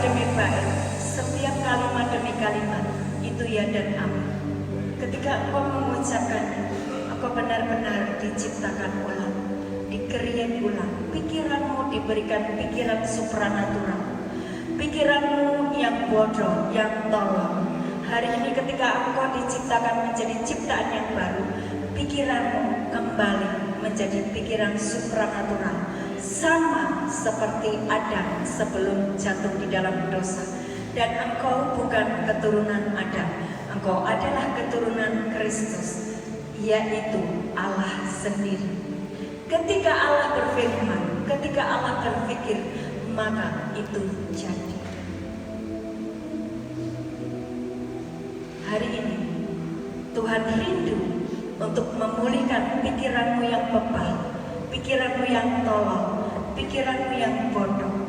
demi bait, setiap kalimat demi kalimat, itu ya dan amin. Ketika engkau mengucapkannya, engkau benar-benar diciptakan ulang, di-create ulang. Pikiranmu diberikan pikiran supranatural, pikiranmu yang bodoh, yang tolol. Hari ini ketika engkau diciptakan menjadi ciptaan yang baru, pikiranmu kembali menjadi pikiran supranatural, sama seperti Adam sebelum jatuh di dalam dosa. Dan engkau bukan keturunan Adam, engkau adalah keturunan Kristus, yaitu Allah sendiri. Ketika Allah berfirman, ketika Allah berpikir, maka itu jadi. Hari ini Tuhan rindu untuk memulihkan pikiranmu yang bebal, pikiranmu yang tolol, pikiranmu yang bodoh,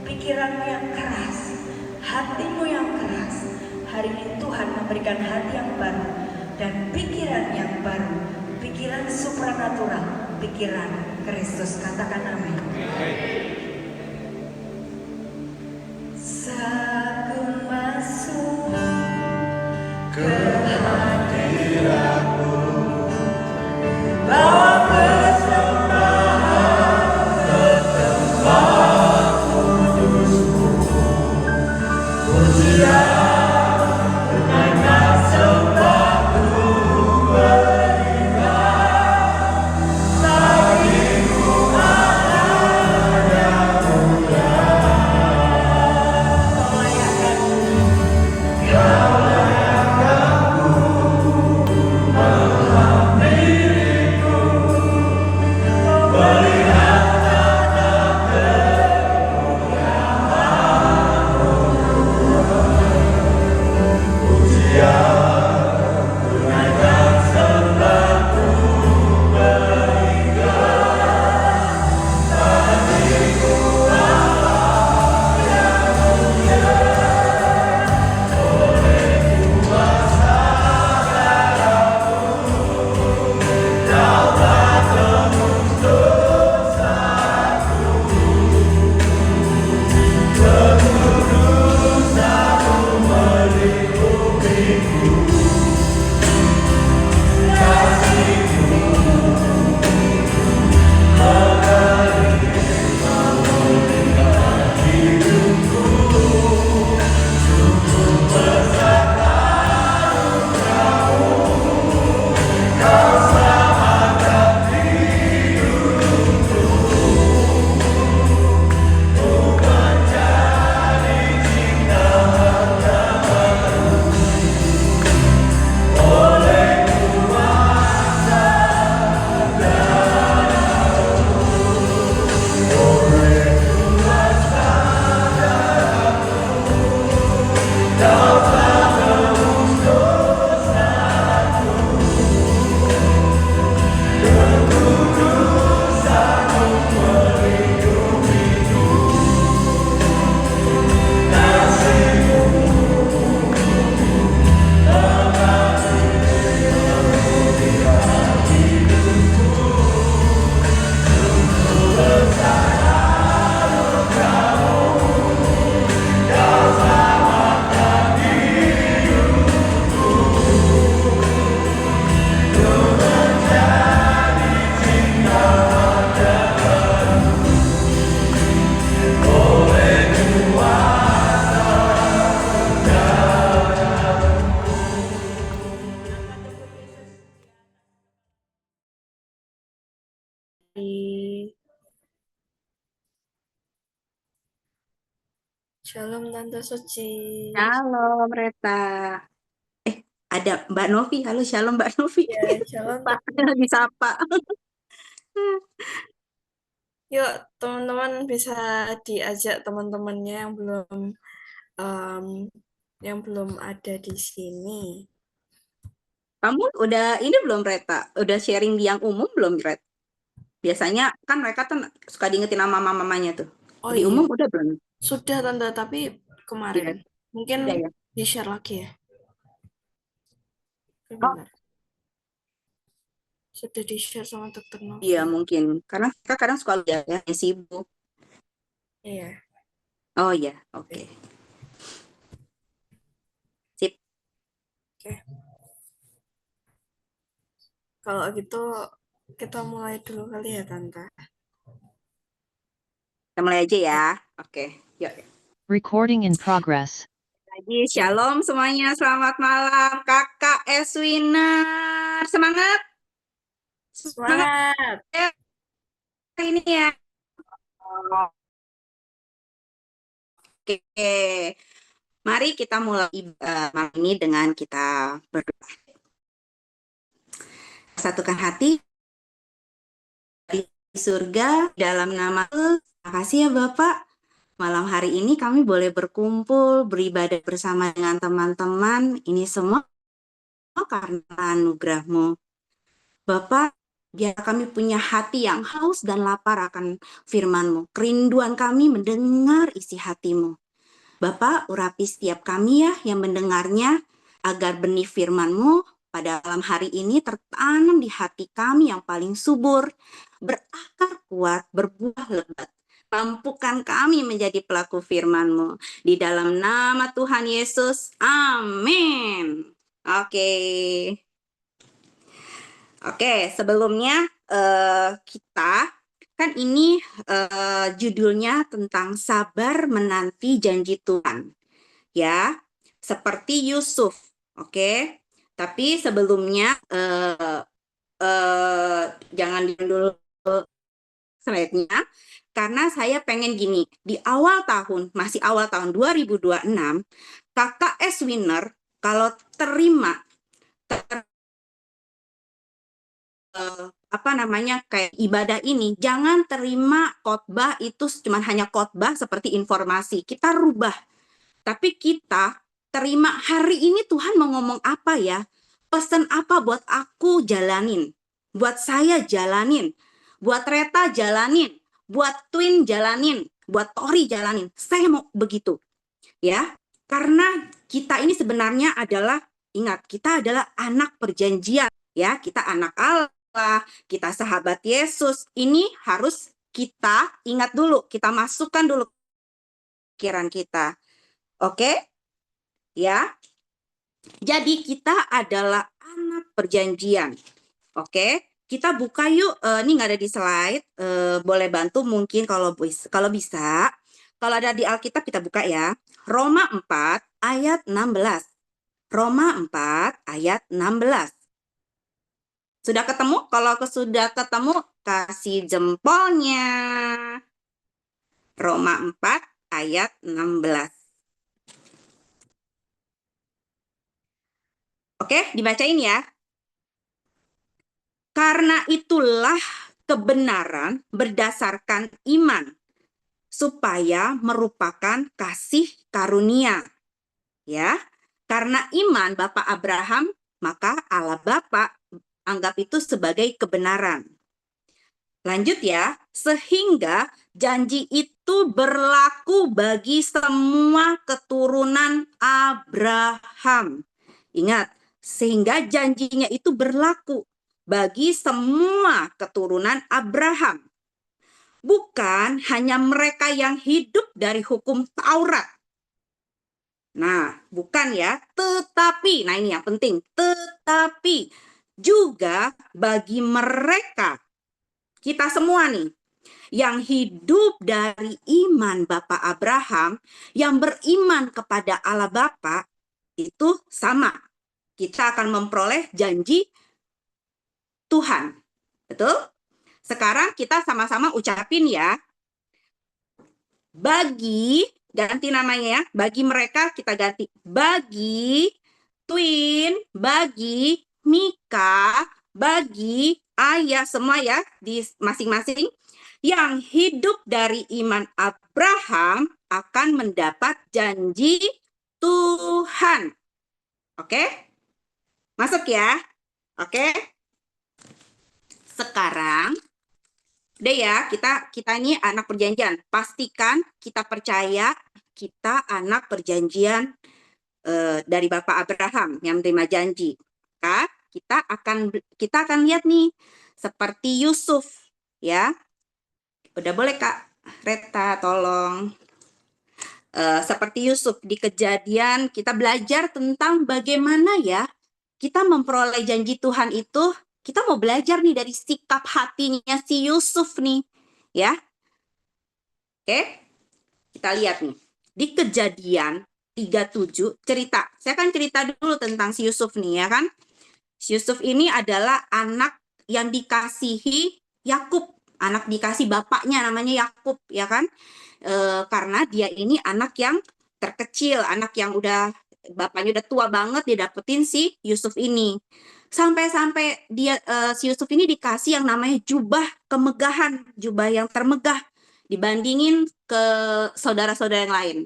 pikiranmu yang keras, hatimu yang keras. Hari ini Tuhan memberikan hati yang baru dan pikiran yang baru, pikiran supranatural, pikiran Kristus. Katakan amin. Saat ku masuk ke hadiratmu, bawa persembahan ke tempat kudusmu, pujian dengan sembahku berikan, bagimu Allah yang mulia. Kau layakan, kau Shalom Tante Suci. Shalom Reta. Ada Mbak Novi. Halo, shalom Mbak Novi. Ya, shalom. Pak, disapa. Yuk, teman-teman bisa diajak teman-temannya yang belum ada di sini. Kamu udah ini belum Reta? Udah sharing di yang umum belum Ret? Biasanya kan mereka tuh suka diingetin nama mamanya tuh. Oh Di iya, umum udah belum? sudah Tante, tapi kemarin. Iya. Mungkin Udah ya. di-share lagi ya. Oh, Benar. Sudah di-share sama Dokter Novi. iya mungkin. Karena mereka kadang suka lihat ya, yang sibuk. Iya. Oh iya, oke. Oke. Kalau gitu kita mulai dulu kali ya, Tante. Kita mulai aja ya. Oke, yuk. Recording in progress. Lagi shalom semuanya, selamat malam Kakak Eswiner. Semangat. Semangat! Ini ya. Oke. Mari kita mulai malam ini dengan kita berdoa. Satukan hati di surga dalam nama Yesus. Terima kasih ya Bapak. Malam hari ini kami boleh berkumpul, beribadah bersama dengan teman-teman. Ini semua karena anugerah-Mu. Bapak, biar kami punya hati yang haus dan lapar akan firman-Mu. Kerinduan kami mendengar isi hati-Mu. Bapak, urapi setiap kami ya yang mendengarnya, agar benih firman-Mu pada malam hari ini tertanam di hati kami yang paling subur, berakar kuat, berbuah lebat. Mampukan kami menjadi pelaku firman-Mu. Di dalam nama Tuhan Yesus, amin. Oke, sebelumnya kita kan ini judulnya tentang sabar menanti janji Tuhan, ya, seperti Yusuf, oke. Tapi sebelumnya jangan dulu slide-nya, karena saya pengen gini, di masih awal tahun 2026, Kakak Eswiner kalau terima kayak ibadah ini, jangan terima khotbah itu cuma hanya khotbah seperti informasi. Kita rubah. Tapi kita terima hari ini Tuhan mau ngomong apa ya? Pesan apa buat aku jalanin? Buat saya jalanin. Buat Reta jalanin. Buat Twin jalanin. Buat Tori jalanin. Saya mau begitu. Ya. Karena kita ini sebenarnya adalah, ingat, kita adalah anak perjanjian. Ya, kita anak Allah. Kita sahabat Yesus. Ini harus kita ingat dulu, kita masukkan dulu pikiran kita. Oke? Ya. Jadi kita adalah anak perjanjian. Oke? Kita buka yuk, ini nggak ada di slide, boleh bantu mungkin kalau bisa. Kalau ada di Alkitab kita buka ya. Roma 4 ayat 16. Roma 4 ayat 16. Sudah ketemu? Kalau sudah ketemu, kasih jempolnya. Roma 4 ayat 16. Oke, dibacain ya. Karena itulah kebenaran berdasarkan iman, supaya merupakan kasih karunia. Ya, karena iman Bapak Abraham, maka Allah Bapak anggap itu sebagai kebenaran. Lanjut ya, sehingga janji itu berlaku bagi semua keturunan Abraham. Ingat, sehingga janjinya itu berlaku bagi semua keturunan Abraham. Bukan hanya mereka yang hidup dari hukum Taurat. Nah, bukan ya, tetapi, nah ini yang penting, tetapi juga bagi mereka, kita semua nih, yang hidup dari iman Bapak Abraham, yang beriman kepada Allah Bapa, itu sama. Kita akan memperoleh janji Tuhan. Betul? Sekarang kita sama-sama ucapin ya. Bagi, ganti namanya ya, bagi mereka kita ganti. Bagi Twin, bagi Mika, bagi Ayah, semua ya, di masing-masing yang hidup dari iman Abraham akan mendapat janji Tuhan. Oke? Masuk ya? Oke? Sekarang, udah ya, kita ini anak perjanjian. Pastikan kita percaya kita anak perjanjian dari Bapak Abraham yang menerima janji. Maka kita akan lihat nih seperti Yusuf ya. Udah boleh Kak Reta tolong. Seperti Yusuf di Kejadian kita belajar tentang bagaimana ya kita memperoleh janji Tuhan itu, kita mau belajar nih dari sikap hatinya si Yusuf nih, ya. Oke, kita lihat nih. Di Kejadian 37 cerita. Saya akan cerita dulu tentang si Yusuf nih, ya kan. Si Yusuf ini adalah anak yang dikasihi Yakub, anak dikasih bapaknya namanya Yakub, ya kan. Karena dia ini anak yang terkecil, anak yang udah bapaknya udah tua banget, dia dapetin si Yusuf ini. Sampai-sampai dia si Yusuf ini dikasih yang namanya jubah kemegahan, jubah yang termegah dibandingin ke saudara-saudara yang lain.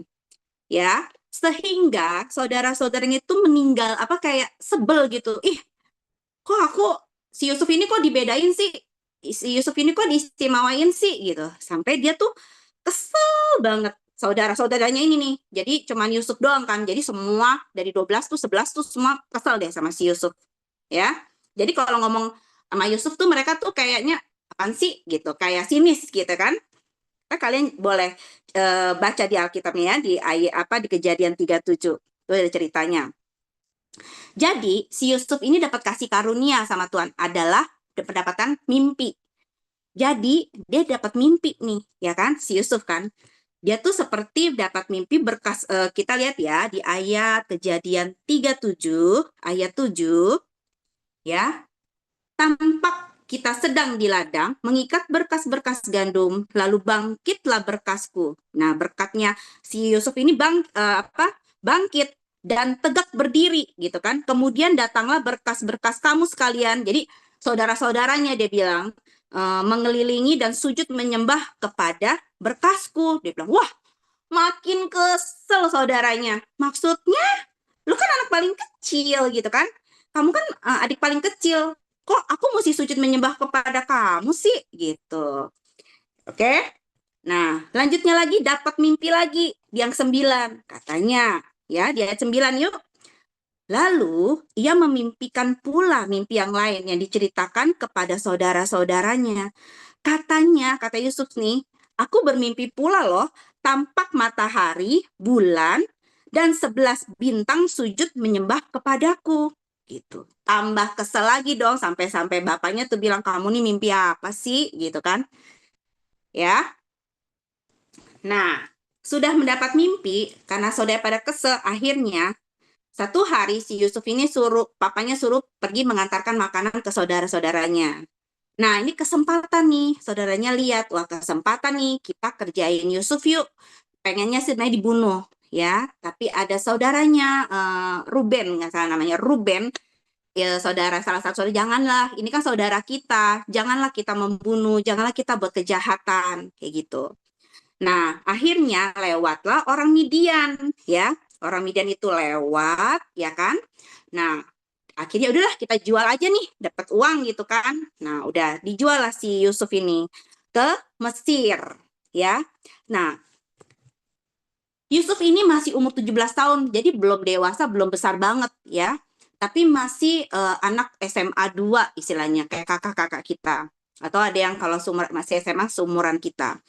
Ya, sehingga saudara-saudaranya itu meninggal apa kayak sebel gitu. Ih, kok si Yusuf ini kok dibedain sih? Si Yusuf ini kok diistimewain sih gitu. Sampai dia tuh kesel banget saudara-saudaranya ini nih. Jadi cuman Yusuf doang kan. Jadi semua dari 12 tuh 11 tuh semua kesel deh sama si Yusuf. Ya. Jadi kalau ngomong sama Yusuf tuh mereka tuh kayaknya apaan sih gitu, kayak sinis gitu kan. Kalian boleh baca di Alkitabnya ya, di ayat di Kejadian 37. Itu ada ceritanya. Jadi si Yusuf ini dapat kasih karunia sama Tuhan adalah mendapatkan mimpi. Jadi dia dapat mimpi nih, ya kan? Si Yusuf kan. Dia tuh seperti dapat mimpi berkas, kita lihat ya di ayat Kejadian 37 ayat 7 ya. Tampak kita sedang di ladang mengikat berkas-berkas gandum, lalu bangkitlah berkasku. Nah, berkatnya si Yusuf ini bangkit dan tegak berdiri gitu kan. Kemudian datanglah berkas-berkas kamu sekalian. Jadi saudara-saudaranya dia bilang mengelilingi dan sujud menyembah kepada berkasku. Dia bilang, wah, makin kesel saudaranya. Maksudnya, lu kan anak paling kecil gitu kan. Kamu kan adik paling kecil. Kok aku mesti sujud menyembah kepada kamu sih? Gitu. Oke? Nah, lanjutnya lagi dapat mimpi lagi yang 9. Katanya, ya, di ayat 9 yuk. Lalu, ia memimpikan pula mimpi yang lain yang diceritakan kepada saudara-saudaranya. Katanya, kata Yusuf nih, aku bermimpi pula loh, tampak matahari, bulan, dan 11 bintang sujud menyembah kepadaku. Gitu. Tambah kesel lagi dong, sampai-sampai bapaknya tuh bilang, kamu nih mimpi apa sih? Gitu kan. Ya. Nah, sudah mendapat mimpi, karena saudara pada kesel, akhirnya satu hari si Yusuf ini papanya suruh pergi mengantarkan makanan ke saudara-saudaranya. Nah, ini kesempatan nih, saudaranya lihat, wah kesempatan nih, kita kerjain Yusuf yuk. Pengennya sebenarnya dibunuh, ya. Tapi ada saudaranya, Ruben, nggak salah namanya, Ruben, ya salah satu saudara, janganlah, ini kan saudara kita, janganlah kita membunuh, janganlah kita buat kejahatan, kayak gitu. Nah, akhirnya lewatlah orang Midian, ya. Orang Midian itu lewat, ya kan. Nah, akhirnya udahlah kita jual aja nih, dapat uang gitu kan. Nah, udah dijual lah si Yusuf ini ke Mesir, ya. Nah, Yusuf ini masih umur 17 tahun, jadi belum dewasa, belum besar banget ya. Tapi masih anak SMA 2 istilahnya, kayak kakak-kakak kita. Atau ada yang kalau masih SMA seumuran kita.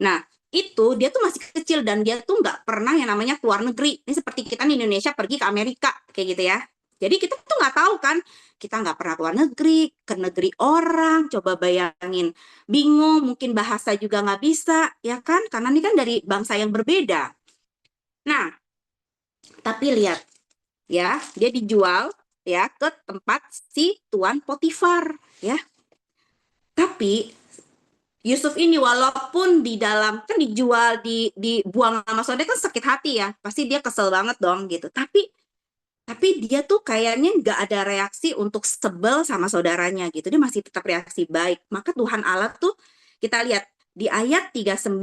Nah, itu dia tuh masih kecil dan dia tuh nggak pernah yang namanya keluar negeri. Ini seperti kita di Indonesia pergi ke Amerika, kayak gitu ya. Jadi kita tuh nggak tahu kan, kita nggak pernah keluar negeri, ke negeri orang, coba bayangin. Bingung, mungkin bahasa juga nggak bisa, ya kan? Karena ini kan dari bangsa yang berbeda. Nah, tapi lihat, ya, dia dijual ya ke tempat si Tuan Potifar, ya. Tapi Yusuf ini walaupun di dalam kan dijual, dibuang sama saudara kan sakit hati ya, pasti dia kesel banget dong gitu. Tapi dia tuh kayaknya nggak ada reaksi untuk sebel sama saudaranya gitu. Dia masih tetap reaksi baik. Maka Tuhan Allah tuh kita lihat di ayat 39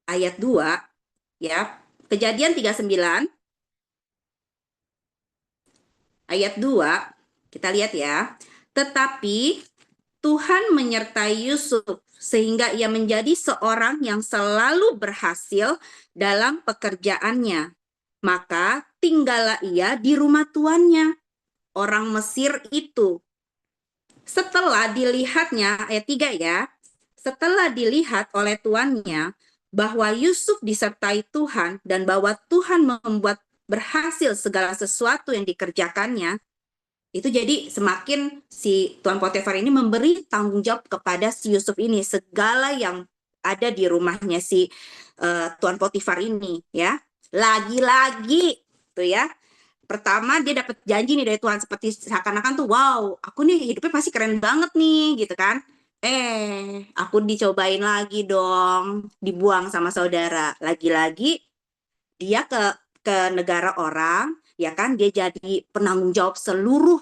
ayat 2 ya. Kejadian 39 ayat 2 kita lihat ya. Tetapi Tuhan menyertai Yusuf sehingga ia menjadi seorang yang selalu berhasil dalam pekerjaannya. Maka tinggallah ia di rumah tuannya, orang Mesir itu. Setelah dilihatnya, ayat 3 ya, setelah dilihat oleh tuannya bahwa Yusuf disertai Tuhan dan bahwa Tuhan membuat berhasil segala sesuatu yang dikerjakannya, itu jadi semakin si Tuan Potifar ini memberi tanggung jawab kepada si Yusuf ini segala yang ada di rumahnya si Tuan Potifar ini, ya. Lagi-lagi tuh ya. Pertama dia dapat janji nih dari Tuhan, seperti seakan-akan tuh wow, aku nih hidupnya pasti keren banget nih gitu kan. Aku dicobain lagi dong, dibuang sama saudara. Lagi-lagi dia ke negara orang, ya kan, dia jadi penanggung jawab seluruh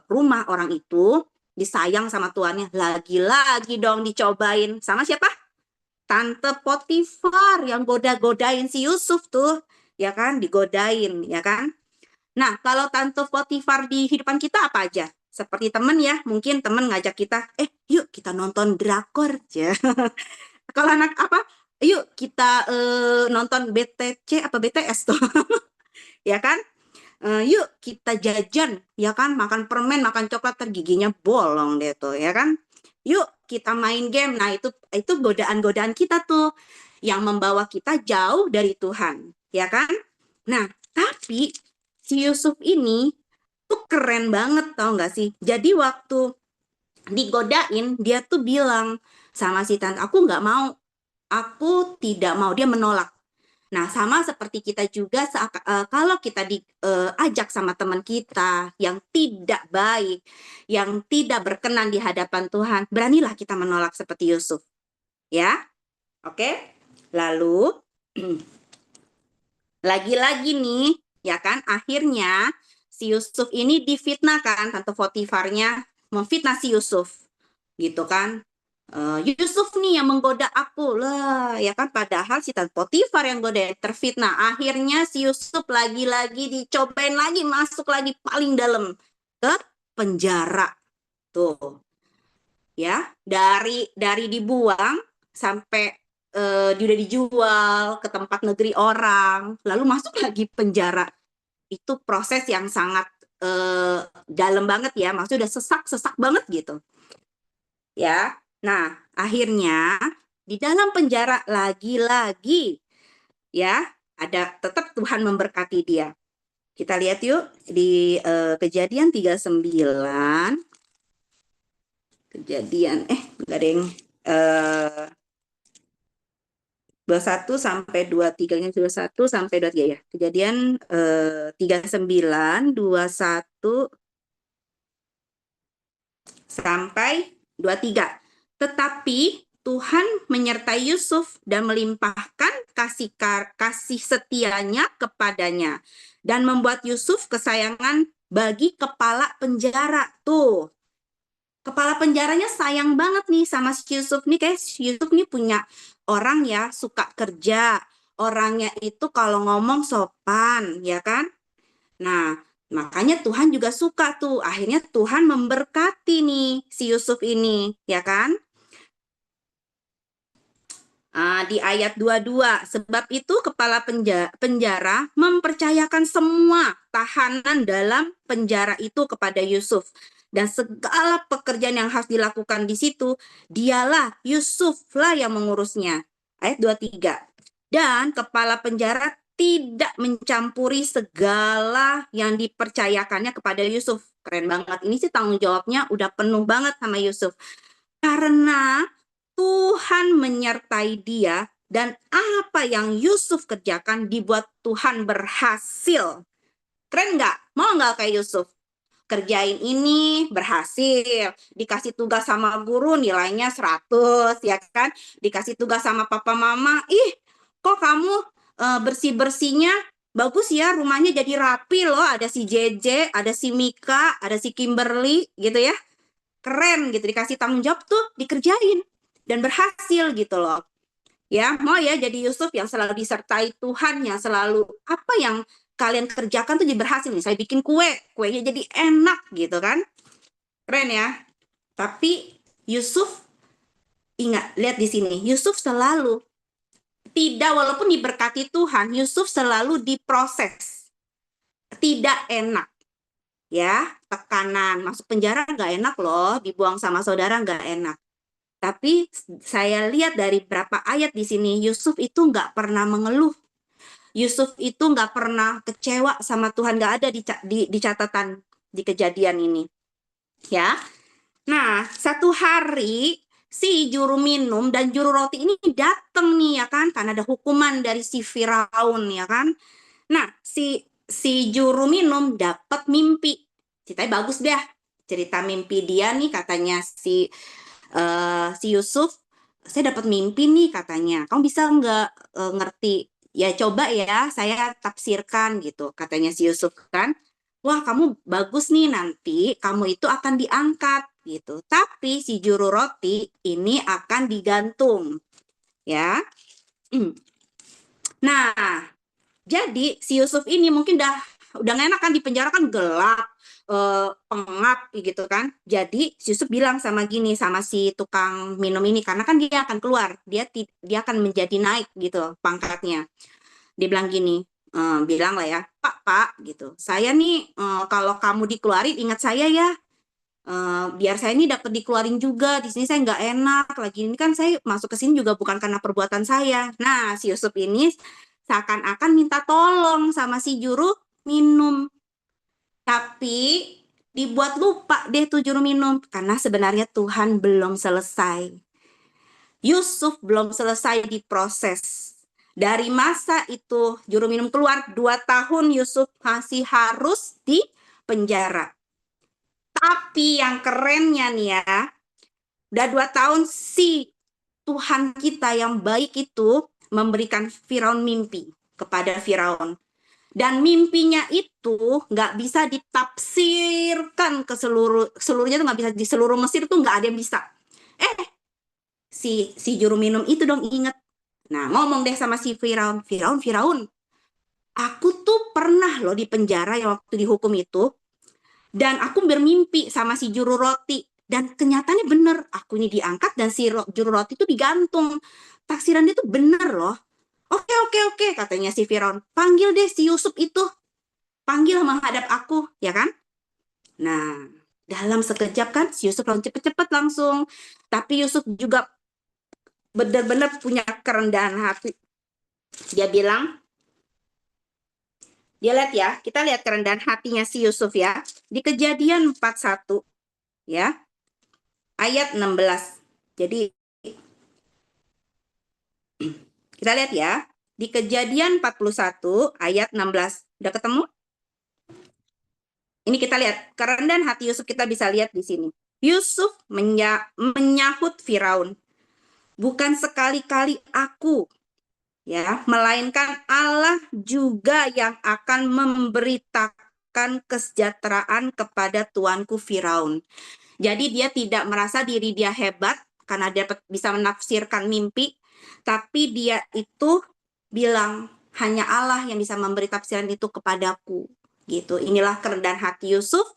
rumah orang itu, disayang sama tuannya. Lagi-lagi dong dicobain sama siapa? Tante Potifar yang goda-godain si Yusuf tuh, ya kan, digodain, ya kan. Nah, kalau Tante Potifar di kehidupan kita apa aja? Seperti teman ya, mungkin teman ngajak kita, yuk kita nonton drakor ya. Kalau anak apa? Yuk kita nonton BTC apa BTS tuh, ya kan? Yuk kita jajan, ya kan? Makan permen, makan coklat, giginya bolong deh tuh, ya kan? Yuk kita main game. Nah, itu godaan-godaan kita tuh yang membawa kita jauh dari Tuhan, ya kan? Nah, tapi si Yusuf ini tuh keren banget, tau gak sih? Jadi waktu digodain, dia tuh bilang sama si tante, aku nggak mau, aku tidak mau, dia menolak. Nah, sama seperti kita juga kalau kita diajak sama teman kita yang tidak baik, yang tidak berkenan di hadapan Tuhan, beranilah kita menolak seperti Yusuf. Ya, oke? Lalu, lagi-lagi nih, ya kan, akhirnya si Yusuf ini difitnah kan, Tante Potifarnya memfitnah si Yusuf, gitu kan. Yusuf nih yang menggoda aku lah, ya kan, padahal si Tante Potifar yang goda, terfitnah. Akhirnya si Yusuf lagi-lagi dicobain lagi, masuk lagi paling dalam ke penjara tuh, ya, dari dibuang sampai dia udah dijual ke tempat negeri orang, lalu masuk lagi penjara. Itu proses yang sangat dalam banget ya, maksudnya udah sesak banget gitu, ya. Nah, akhirnya di dalam penjara lagi-lagi, ya, ada tetap Tuhan memberkati dia. Kita lihat yuk di Kejadian 39. Kejadian, enggak ada yang 21 sampai 23, ini 21 sampai 23 ya. Kejadian 39, 21 sampai 23. Tetapi Tuhan menyertai Yusuf dan melimpahkan kasih setianya kepadanya dan membuat Yusuf kesayangan bagi kepala penjara. Tuh, kepala penjaranya sayang banget nih sama si Yusuf nih, kayak Yusuf nih punya orang ya, suka kerja, orangnya itu kalau ngomong sopan, ya kan? Nah, makanya Tuhan juga suka tuh. Akhirnya Tuhan memberkati nih si Yusuf ini, ya kan? Di ayat 22, sebab itu kepala penjara mempercayakan semua tahanan dalam penjara itu kepada Yusuf. Dan segala pekerjaan yang harus dilakukan di situ, dialah Yusuflah yang mengurusnya. Ayat 23. Dan kepala penjara tidak mencampuri segala yang dipercayakannya kepada Yusuf. Keren banget. Ini sih tanggung jawabnya udah penuh banget sama Yusuf. Karena Tuhan menyertai dia dan apa yang Yusuf kerjakan dibuat Tuhan berhasil. Keren nggak? Mau nggak kayak Yusuf? Kerjain ini berhasil, dikasih tugas sama guru nilainya 100, ya kan? Dikasih tugas sama papa mama, kok kamu bersih-bersihnya bagus ya, rumahnya jadi rapi loh, ada si JJ, ada si Mika, ada si Kimberly gitu ya. Keren gitu, dikasih tanggung jawab tuh dikerjain dan berhasil gitu loh. Ya, mau ya jadi Yusuf yang selalu disertai Tuhan, yang selalu apa yang kalian kerjakan tuh jadi berhasil nih. Saya bikin kuenya jadi enak gitu kan. Keren ya. Tapi Yusuf, ingat, lihat di sini, Yusuf selalu walaupun diberkati Tuhan, Yusuf selalu diproses. Tidak enak. Ya, tekanan, masuk penjara nggak enak loh, dibuang sama saudara nggak enak. Tapi saya lihat dari berapa ayat di sini, Yusuf itu nggak pernah mengeluh. Yusuf itu nggak pernah kecewa sama Tuhan, nggak ada di catatan di kejadian ini. Ya, nah satu hari si juru minum dan juru roti ini datang nih ya kan, karena ada hukuman dari si Firaun ya kan. Nah si juru minum dapat mimpi, ceritanya bagus deh, cerita mimpi dia nih katanya si Yusuf, saya dapat mimpi nih katanya, kamu bisa nggak ngerti? Ya coba ya saya tafsirkan gitu, katanya si Yusuf kan. Wah kamu bagus nih, nanti kamu itu akan diangkat gitu. Tapi si juru roti ini akan digantung ya. Nah jadi si Yusuf ini mungkin udah nggak enak kan, di penjara kan gelap, pengap gitu kan. Jadi si Yusuf bilang sama gini sama si tukang minum ini, karena kan dia akan keluar, dia akan menjadi naik gitu pangkatnya. Dia bilang gini, bilang lah ya, Pak gitu, saya nih kalau kamu dikeluarin ingat saya ya, biar saya ini dapat dikeluarin juga, di sini saya nggak enak lagi, ini kan saya masuk ke sini juga bukan karena perbuatan saya. Nah si Yusuf ini seakan-akan minta tolong sama si juru minum, tapi dibuat lupa deh tuh juru minum, karena sebenarnya Tuhan belum selesai. Yusuf belum selesai diproses. Dari masa itu juru minum keluar 2 tahun, Yusuf masih harus di penjara. Tapi yang kerennya nih ya, udah 2 tahun si Tuhan kita yang baik itu memberikan Firaun mimpi kepada Firaun. Dan mimpinya itu nggak bisa ditafsirkan ke seluruhnya, tuh nggak bisa di seluruh Mesir tuh nggak ada yang bisa. Si juru minum itu dong inget. Nah ngomong deh sama si Firaun, Firaun, aku tuh pernah loh di penjara yang waktu dihukum itu, dan aku bermimpi sama si juru roti, dan kenyataannya bener, aku ini diangkat dan si juru roti itu digantung. Taksiran dia tuh bener loh. Oke, katanya si Firaun, panggil deh si Yusuf itu, panggil menghadap aku, ya kan? Nah, dalam sekejap kan si Yusuf langsung cepet-cepet langsung. Tapi Yusuf juga benar-benar punya kerendahan hati. Dia bilang, dia lihat ya, kita lihat kerendahan hatinya si Yusuf ya. Di Kejadian 41 ya, ayat 16. Jadi kita lihat ya, di Kejadian 41 ayat 16. Udah ketemu? Ini kita lihat kerendahan hati Yusuf, kita bisa lihat di sini. Yusuf menyahut Firaun, bukan sekali-kali aku, ya, melainkan Allah juga yang akan memberitakan kesejahteraan kepada tuanku Firaun. Jadi dia tidak merasa diri dia hebat karena dia bisa menafsirkan mimpi, tapi dia itu bilang hanya Allah yang bisa memberi tafsiran itu kepadaku. Gitu. Inilah kerendahan hati Yusuf.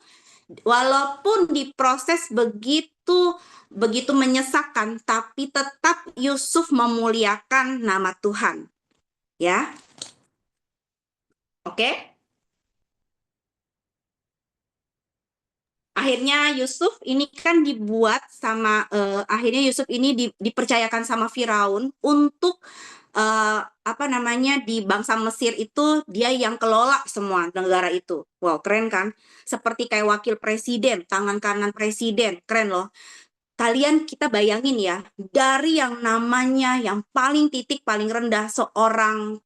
Walaupun diproses begitu menyesakkan, tapi tetap Yusuf memuliakan nama Tuhan. Ya. Oke? Akhirnya Yusuf ini kan dibuat sama akhirnya Yusuf ini dipercayakan sama Firaun untuk di bangsa Mesir itu dia yang kelola semua negara itu. Wow, keren kan? Seperti kayak wakil presiden, tangan kanan presiden, keren loh. Kalian kita bayangin ya, dari yang namanya yang paling titik paling rendah seorang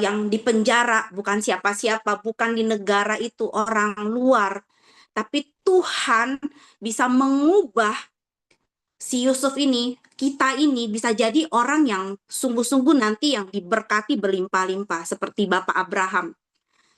yang di penjara, bukan siapa-siapa, bukan di negara itu, orang luar. Tapi Tuhan bisa mengubah si Yusuf ini, kita ini bisa jadi orang yang sungguh-sungguh nanti yang diberkati berlimpah-limpah seperti Bapak Abraham.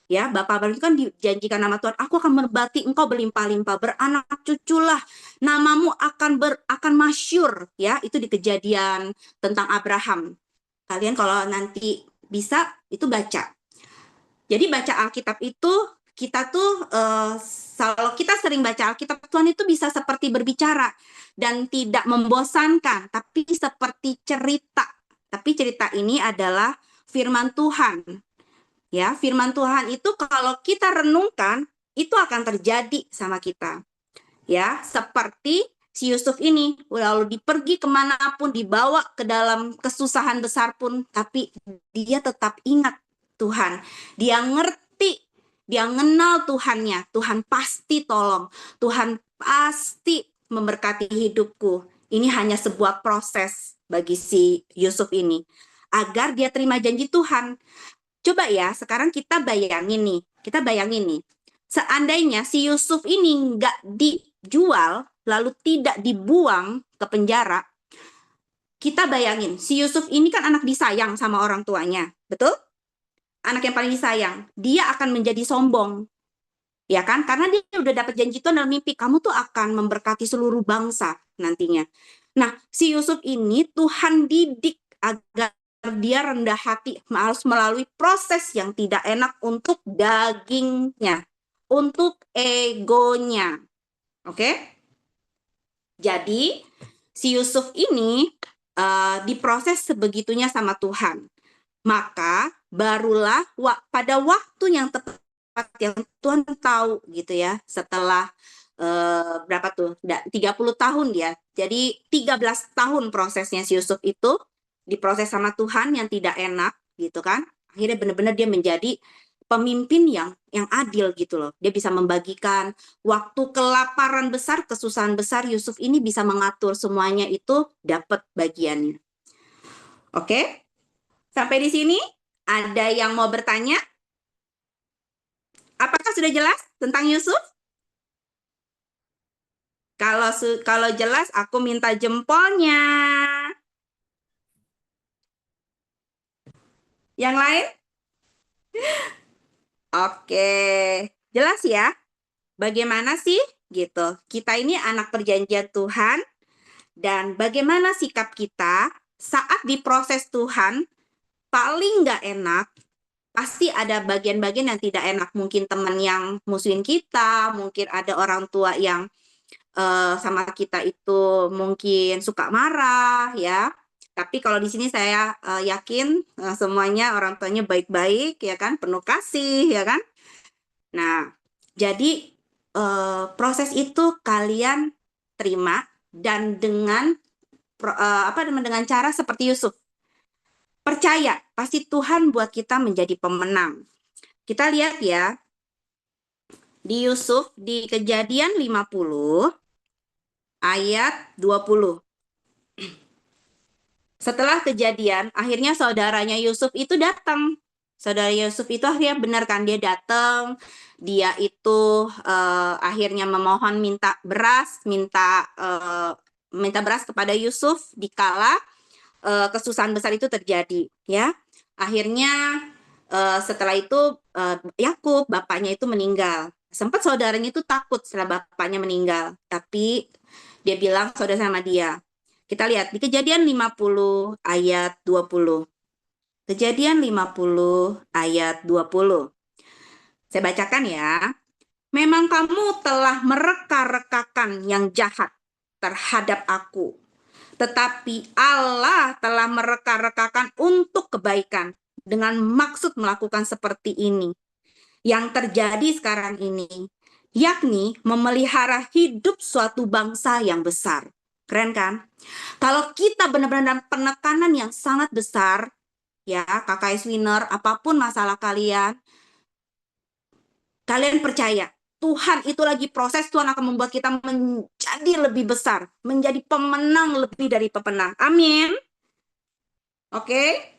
Ya, Bapak Abraham itu kan dijanjikan nama Tuhan, aku akan memberkati engkau berlimpah-limpah, beranak cuculah, namamu akan masyhur, ya, itu di Kejadian tentang Abraham. Kalian kalau nanti bisa itu baca. Jadi baca Alkitab itu kita tuh kalau kita sering baca Alkitab, Tuhan itu bisa seperti berbicara dan tidak membosankan, tapi seperti cerita. Tapi cerita ini adalah firman Tuhan. Ya, firman Tuhan itu kalau kita renungkan itu akan terjadi sama kita. Ya, seperti si Yusuf ini, lalu dipergi kemanapun, dibawa ke dalam kesusahan besar pun, tapi dia tetap ingat Tuhan. Dia ngerti, dia mengenal Tuhannya. Tuhan pasti tolong, Tuhan pasti memberkati hidupku. Ini hanya sebuah proses bagi si Yusuf ini, agar dia terima janji Tuhan. Coba ya, sekarang kita bayangin nih, seandainya si Yusuf ini nggak dijual, lalu tidak dibuang ke penjara, kita bayangin, si Yusuf ini kan anak disayang sama orang tuanya, betul? Anak yang paling disayang, dia akan menjadi sombong, ya kan? Karena dia udah dapat janji Tuhan dalam mimpi, kamu tuh akan memberkati seluruh bangsa nantinya. Nah, si Yusuf ini Tuhan didik agar dia rendah hati, harus melalui proses yang tidak enak untuk dagingnya, untuk egonya. Oke? Jadi, si Yusuf ini diproses sebegitunya sama Tuhan. Maka barulah pada waktu yang tepat yang Tuhan tahu gitu ya, setelah berapa tuh? 30 tahun dia. Jadi 13 tahun prosesnya si Yusuf itu diproses sama Tuhan yang tidak enak gitu kan. Akhirnya benar-benar dia menjadi pemimpin yang adil gitu loh. Dia bisa membagikan waktu kelaparan besar, kesusahan besar, Yusuf ini bisa mengatur semuanya itu dapat bagiannya. Oke? Sampai di sini ada yang mau bertanya? Apakah sudah jelas tentang Yusuf? Kalau jelas aku minta jempolnya. Yang lain? Oke, jelas ya? Bagaimana sih gitu? Kita ini anak perjanjian Tuhan, dan bagaimana sikap kita saat diproses Tuhan? Paling nggak enak, pasti ada bagian-bagian yang tidak enak. Mungkin teman yang musuhin kita, mungkin ada orang tua yang sama kita itu mungkin suka marah ya. Tapi kalau di sini saya yakin semuanya orang tuanya baik-baik ya kan, penuh kasih ya kan. Nah, jadi proses itu kalian terima dan dengan cara seperti Yusuf. Percaya, pasti Tuhan buat kita menjadi pemenang. Kita lihat ya, di Yusuf di Kejadian 50 ayat 20. Setelah kejadian, akhirnya saudaranya Yusuf itu datang. Saudara Yusuf itu akhirnya benar kan, dia datang, dia itu akhirnya memohon minta beras kepada Yusuf dikala kesusahan besar itu terjadi ya. Akhirnya setelah itu Yakub bapaknya itu meninggal. Sempat saudaranya itu takut setelah bapaknya meninggal, tapi dia bilang saudara sama dia. Kita lihat di Kejadian 50 ayat 20. Kejadian 50 ayat 20. Saya bacakan ya. Memang kamu telah mereka-rekakan yang jahat terhadap aku, tetapi Allah telah mereka-rekakan untuk kebaikan dengan maksud melakukan seperti ini. Yang terjadi sekarang ini, yakni memelihara hidup suatu bangsa yang besar. Keren kan? Kalau kita benar-benar dalam penekanan yang sangat besar, ya KKS Winner, apapun masalah kalian percaya, Tuhan itu lagi proses, Tuhan akan membuat kita menjadi lebih besar, menjadi pemenang lebih dari pemenang. Amin. Oke.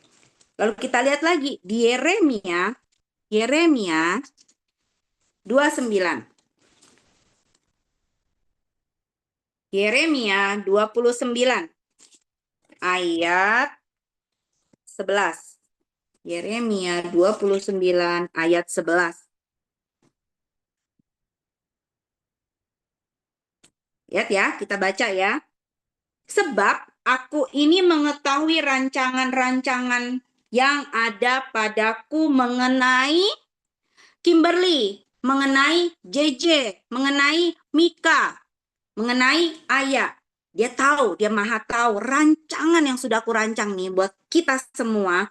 Lalu kita lihat lagi di Yeremia 29. Yeremia 29 ayat 11. Yeremia 29 ayat 11. Lihat ya, kita baca ya. Sebab aku ini mengetahui rancangan-rancangan yang ada padaku mengenai Kimberly, mengenai JJ, mengenai Mika, mengenai Ayah. Dia tahu, dia maha tahu rancangan yang sudah aku rancang nih buat kita semua.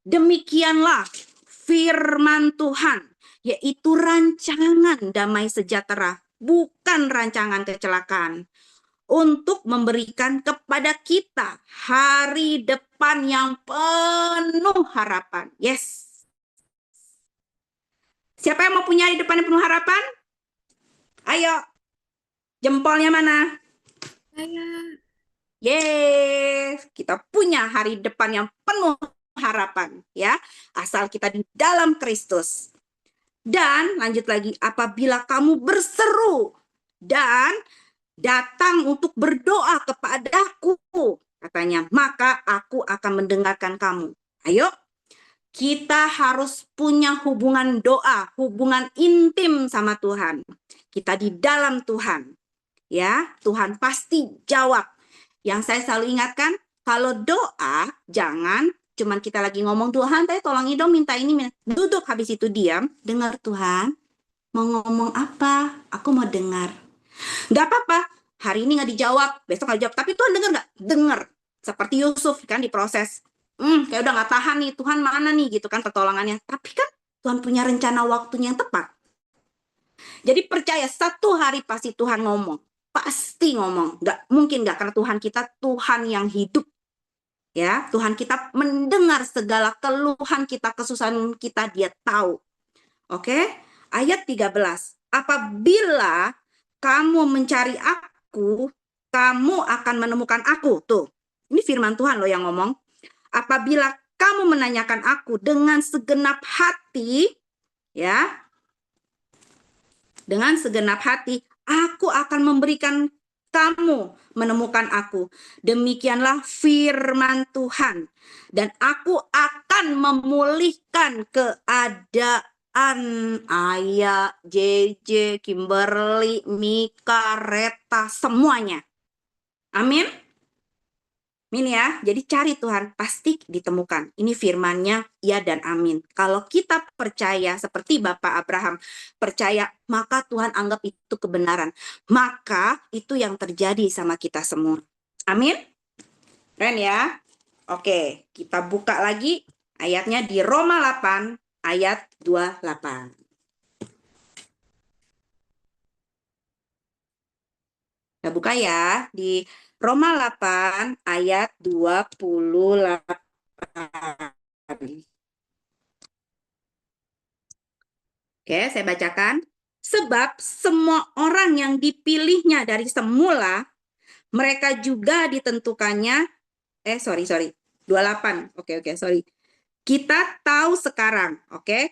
Demikianlah firman Tuhan, yaitu rancangan damai sejahtera, bukan rancangan kecelakaan, untuk memberikan kepada kita hari depan yang penuh harapan. Yes. Siapa yang mau punya hari depan yang penuh harapan? Ayo, jempolnya mana? Saya. Yes, kita punya hari depan yang penuh harapan, ya. Asal kita di dalam Kristus. Dan lanjut lagi, apabila kamu berseru dan datang untuk berdoa kepadaku, katanya, maka aku akan mendengarkan kamu. Ayo, kita harus punya hubungan doa, hubungan intim sama Tuhan. Kita di dalam Tuhan, ya. Tuhan pasti jawab. Yang saya selalu ingatkan, kalau doa jangan cuman kita lagi ngomong, Tuhan, tolong dong minta ini, duduk habis itu diam, dengar Tuhan mau ngomong apa, aku mau dengar. Nggak apa-apa, hari ini nggak dijawab, besok nggak dijawab, tapi Tuhan dengar nggak? Dengar. Seperti Yusuf kan diproses. Kayak udah nggak tahan nih, Tuhan mana nih gitu kan pertolongannya. Tapi kan Tuhan punya rencana waktunya yang tepat. Jadi percaya satu hari pasti Tuhan ngomong. Pasti ngomong. Nggak mungkin nggak, karena Tuhan kita Tuhan yang hidup. Ya, Tuhan kita mendengar segala keluhan kita, kesusahan kita, Dia tahu. Oke? Ayat 13. Apabila kamu mencari aku, kamu akan menemukan aku. Tuh. Ini firman Tuhan loh yang ngomong. Apabila kamu menanyakan aku dengan segenap hati, ya, dengan segenap hati, aku akan memberikan kamu menemukan aku. Demikianlah firman Tuhan. Dan aku akan memulihkan keadaan Ayah, JJ, Kimberly, Mika, Reta, semuanya. Amin. Amin ya. Jadi cari Tuhan, pasti ditemukan. Ini firman-Nya, ya dan amin. Kalau kita percaya seperti Bapak Abraham percaya, maka Tuhan anggap itu kebenaran. Maka itu yang terjadi sama kita semua. Amin. Keren ya. Oke, kita buka lagi ayatnya di Roma 8 ayat 28. Kita buka ya di Roma 8 ayat 28. Oke, saya bacakan. Sebab semua orang yang dipilihnya dari semula, mereka juga ditentukannya, 28. Oke, sorry. Kita tahu sekarang,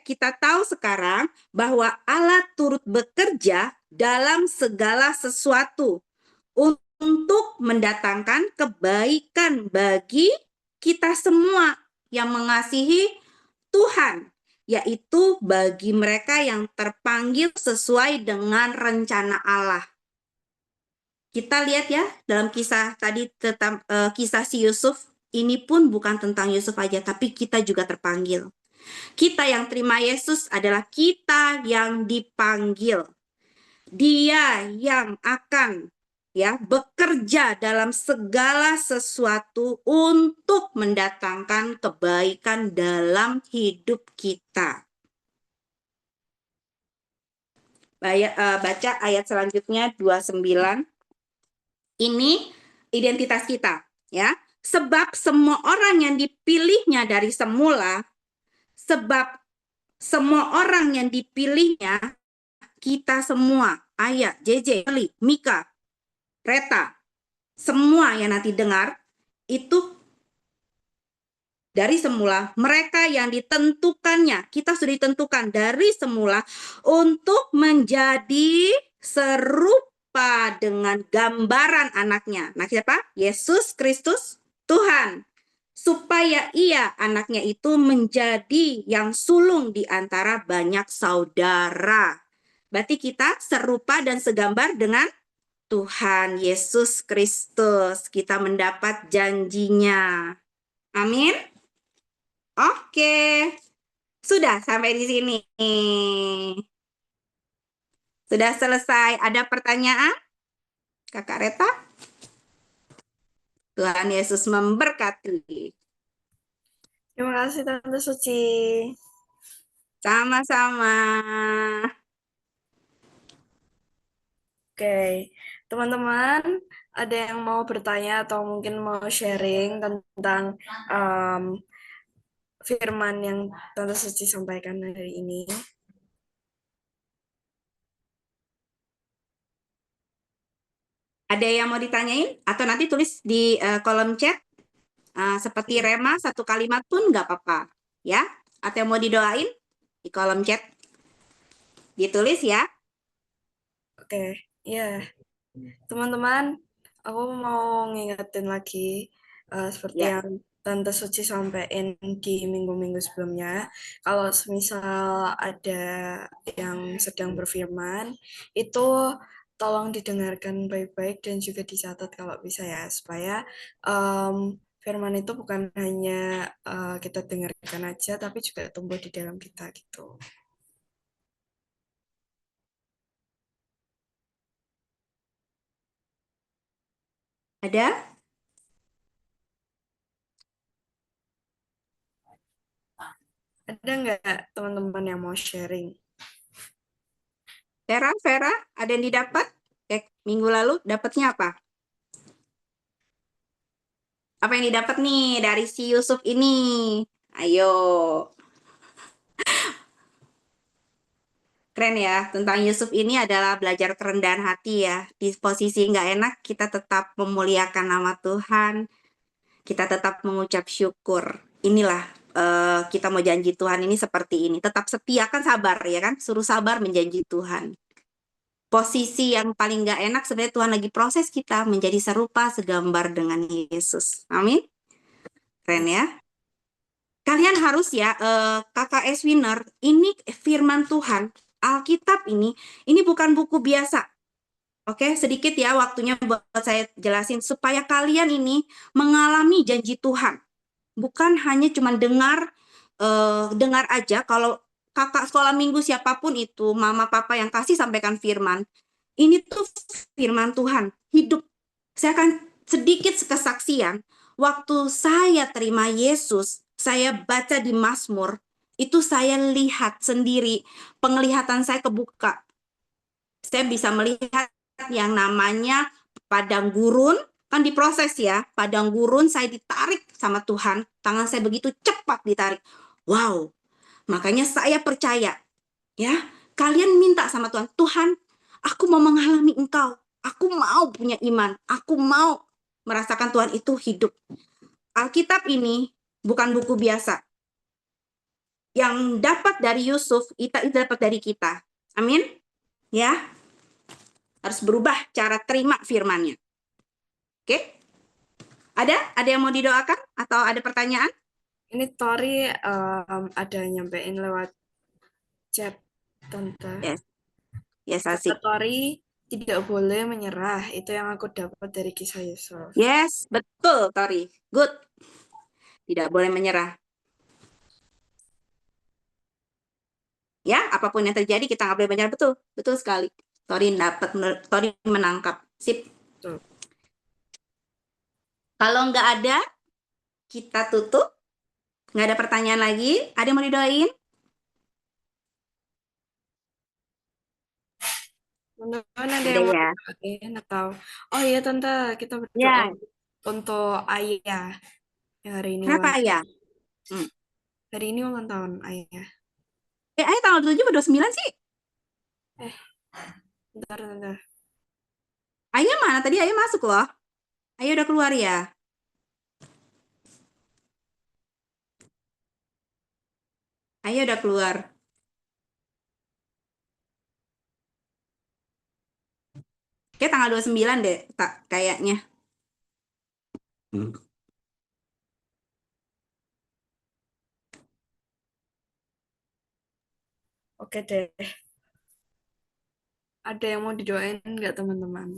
kita tahu sekarang bahwa Allah turut bekerja dalam segala sesuatu untuk mendatangkan kebaikan bagi kita semua yang mengasihi Tuhan, yaitu bagi mereka yang terpanggil sesuai dengan rencana Allah. Kita lihat ya dalam kisah tadi, kisah si Yusuf, ini pun bukan tentang Yusuf aja, tapi kita juga terpanggil. Kita yang terima Yesus adalah kita yang dipanggil. Dia yang akan bekerja dalam segala sesuatu untuk mendatangkan kebaikan dalam hidup kita. Baca ayat selanjutnya 29. Ini identitas kita, ya. Sebab semua orang yang dipilihnya dari semula, kita semua, Ayah, JJ, Mika, Reta, semua yang nanti dengar, itu dari semula, mereka yang ditentukannya, kita sudah ditentukan dari semula untuk menjadi serupa dengan gambaran anaknya. Nah, siapa? Yesus Kristus, Tuhan. Supaya ia, anaknya itu, menjadi yang sulung di antara banyak saudara. Berarti kita serupa dan segambar dengan Tuhan Yesus Kristus. Kita mendapat janjinya. Amin. Oke. Sudah sampai di sini. Sudah selesai. Ada pertanyaan? Kakak Reta? Tuhan Yesus memberkati. Terima kasih Tante Suci. Sama-sama. Oke, teman-teman, ada yang mau bertanya atau mungkin mau sharing tentang um, firman yang Tante Suci sampaikan hari ini? Ada yang mau ditanyain? Atau nanti tulis di kolom chat seperti Rema satu kalimat pun nggak apa-apa, ya? Atau yang mau didoain di kolom chat ditulis ya. Oke, ya. Teman-teman, aku mau ngingetin lagi seperti Ya. yang Tante Suci sampaikan di minggu-minggu sebelumnya. Kalau misal ada yang sedang berfirman, itu tolong didengarkan baik-baik dan juga dicatat kalau bisa ya, supaya firman itu bukan hanya kita dengarkan aja, tapi juga tumbuh di dalam kita gitu. Ada? Ada nggak teman-teman yang mau sharing? Vera, ada yang didapat? Minggu lalu dapatnya apa? Apa yang didapat nih dari si Yusuf ini? Ayo. Keren ya, tentang Yusuf ini adalah belajar kerendahan hati ya. Di posisi nggak enak, kita tetap memuliakan nama Tuhan, kita tetap mengucap syukur. Inilah kita mau janji Tuhan ini seperti ini. Tetap setia kan sabar ya kan, suruh sabar menjanji Tuhan. Posisi yang paling nggak enak sebenarnya Tuhan lagi proses kita menjadi serupa segambar dengan Yesus. Amin. Keren ya. Kalian harus ya, KKS Winner, ini firman Tuhan, Alkitab ini bukan buku biasa. Oke, sedikit ya waktunya buat saya jelasin supaya kalian ini mengalami janji Tuhan. Bukan hanya cuma dengar aja. Kalau kakak sekolah minggu siapapun itu, mama papa yang kasih sampaikan firman, ini tuh firman Tuhan, hidup. Saya akan sedikit kesaksian. Waktu saya terima Yesus, saya baca di Mazmur, itu saya lihat sendiri, penglihatan saya kebuka. Saya bisa melihat yang namanya padang gurun, kan diproses ya, padang gurun saya ditarik sama Tuhan, tangan saya begitu cepat ditarik. Wow, makanya saya percaya, ya, kalian minta sama Tuhan, Tuhan, aku mau mengalami Engkau, aku mau punya iman, aku mau merasakan Tuhan itu hidup. Alkitab ini bukan buku biasa. Yang dapat dari Yusuf, itu dapat dari kita. Amin. Ya. Harus berubah cara terima firman-Nya. Oke? Ada yang mau didoakan atau ada pertanyaan? Ini Tori ada nyampein lewat chat, Tante. Yes. Yes, Kata asik. Tori, tidak boleh menyerah. Itu yang aku dapat dari kisah Yusuf. Yes, betul, Tori. Good. Tidak boleh menyerah. Ya, apapun yang terjadi kita nggak boleh menyerah. Betul, betul sekali. Tori menangkap. Sip. Tuh. Kalau nggak ada, kita tutup. Nggak ada pertanyaan lagi. Ada yang mau didoain? Teman-teman ada Ada yang mau ya. didoain atau oh iya Tante, kita berdoa Ya. untuk Ayah yang hari ini Kenapa ulang. ya? Hari ini ulang tahun Ayah. Ayah tanggal 7 atau 29 sih? Bentar. Ayah mana? Tadi Ayah masuk loh. Ayah udah keluar ya? Ayah udah keluar. Kayak tanggal 29 deh, tak kayaknya. Oke deh. Ada yang mau didoain nggak teman-teman?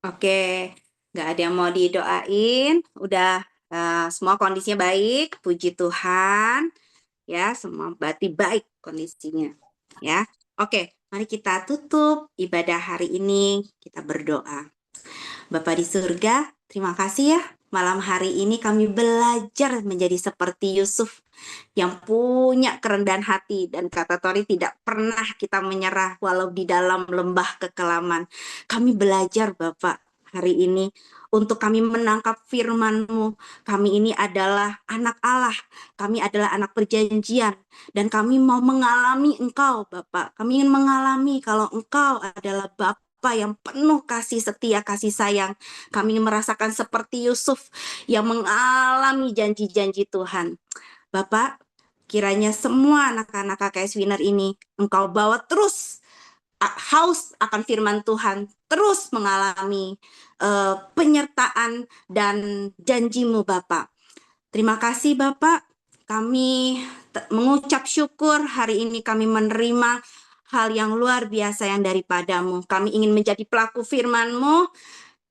Oke, nggak ada yang mau didoain. Udah semua kondisinya baik, puji Tuhan. Ya, semua berarti baik kondisinya. Ya, oke. Mari kita tutup ibadah hari ini. Kita berdoa. Bapa di surga, terima kasih ya. Malam hari ini kami belajar menjadi seperti Yusuf. yang punya kerendahan hati. Dan kata Tori, tidak pernah kita menyerah walau di dalam lembah kekelaman. Kami belajar Bapak hari ini untuk kami menangkap firman-Mu. Kami ini adalah anak Allah, kami adalah anak perjanjian, dan kami mau mengalami Engkau Bapak. Kami ingin mengalami kalau Engkau adalah Bapa yang penuh kasih setia, kasih sayang. Kami ingin merasakan seperti Yusuf yang mengalami janji-janji Tuhan. Bapak, kiranya semua anak-anak KKS Winner ini Engkau bawa terus haus akan firman Tuhan, terus mengalami penyertaan dan janji-Mu Bapak. Terima kasih Bapak, kami mengucap syukur hari ini kami menerima hal yang luar biasa yang daripada-Mu. Kami ingin menjadi pelaku firman-Mu.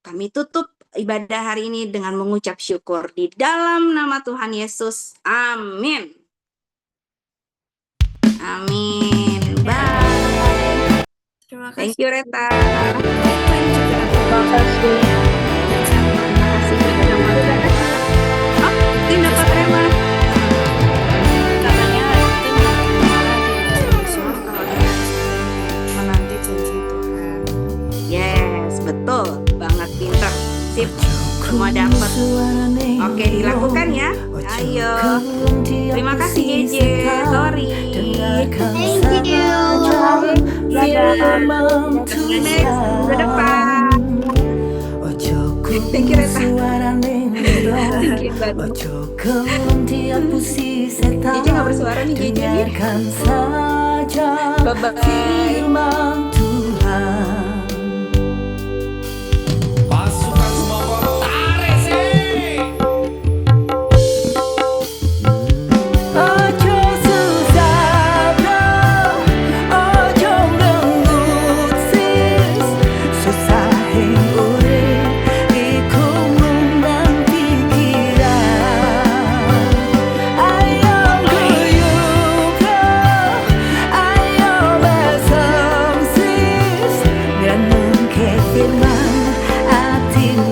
Kami tutup ibadah hari ini dengan mengucap syukur di dalam nama Tuhan Yesus. Amin. Amin. Bye. Terima kasih. Thank you Reta. Terima kasih. Terima kasih juga. Oh, Tim dapat Rema. Katanya tim marah di Yosua kalau dia menanti janji Tuhan. Yes, betul banget, pinter. Sip, semua dapat. Oke, dilakukan ya. Ayo. Terima kasih JJ, sorry. Thank you. Dadah. Next, ke depan. Thank you Reta. Thank you banget. JJ nggak bersuara nih JJ nih. Bye-bye. Pasukan semua bawa tarik sih. Ojo susah bro, ojo lembut sis, susahin urip iku mung pikiran. Ayo guyu bro, ayo besem sis, renung ke firman atimu.